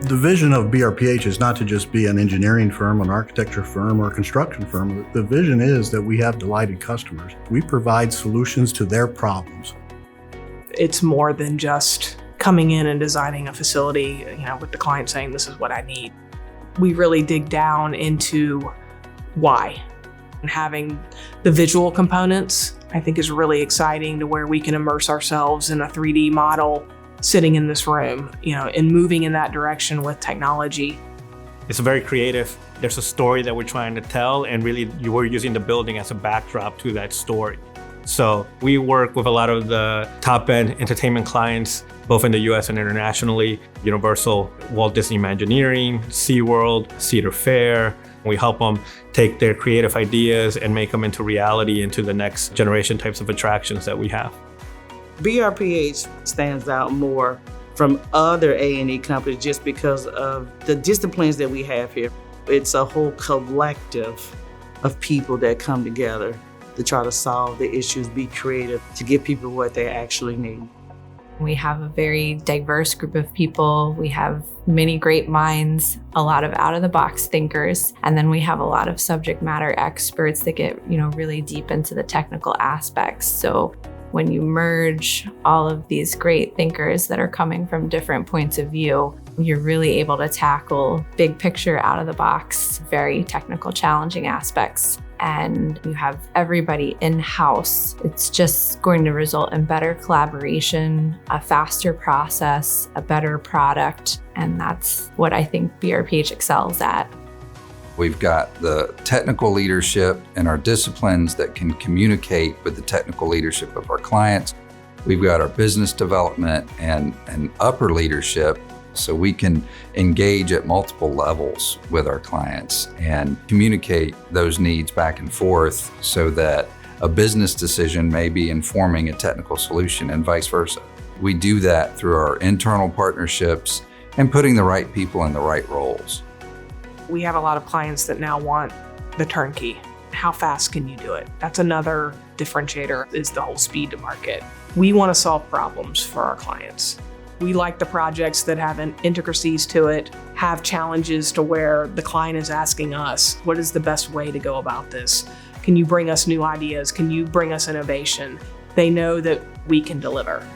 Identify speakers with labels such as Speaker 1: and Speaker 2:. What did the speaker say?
Speaker 1: The vision of BRPH is not to just be an engineering firm, an architecture firm, or a construction firm. The vision is that we have delighted customers. We provide solutions to their problems.
Speaker 2: It's more than just coming in and designing a facility, with the client saying, this is what I need. We really dig down into why. And having the visual components, I think, is really exciting, to where we can immerse ourselves in a 3D model sitting in this room, and moving in that direction with technology.
Speaker 3: It's very creative. There's a story that we're trying to tell, and really we're using the building as a backdrop to that story. So we work with a lot of the top-end entertainment clients, both in the US and internationally: Universal, Walt Disney Imagineering, SeaWorld, Cedar Fair. We help them take their creative ideas and make them into reality, into the next generation types of attractions that we have.
Speaker 4: BRPH stands out more from other A&E companies just because of the disciplines that we have here. It's a whole collective of people that come together to try to solve the issues, be creative, to give people what they actually need.
Speaker 5: We have a very diverse group of people. We have many great minds, a lot of out-of-the-box thinkers, and then we have a lot of subject matter experts that get, really deep into the technical aspects. So when you merge all of these great thinkers that are coming from different points of view, you're really able to tackle big picture, out-of-the-box, very technical, challenging aspects. And you have everybody in-house. It's just going to result in better collaboration, a faster process, a better product. And that's what I think BRPH excels at.
Speaker 6: We've got the technical leadership in our disciplines that can communicate with the technical leadership of our clients. We've got our business development and upper leadership, so we can engage at multiple levels with our clients and communicate those needs back and forth, so that a business decision may be informing a technical solution and vice versa. We do that through our internal partnerships and putting the right people in the right roles.
Speaker 2: We have a lot of clients that now want the turnkey. How fast can you do it? That's another differentiator, is the whole speed to market. We want to solve problems for our clients. We like the projects that have intricacies to it, have challenges to where the client is asking us, what is the best way to go about this? Can you bring us new ideas? Can you bring us innovation? They know that we can deliver.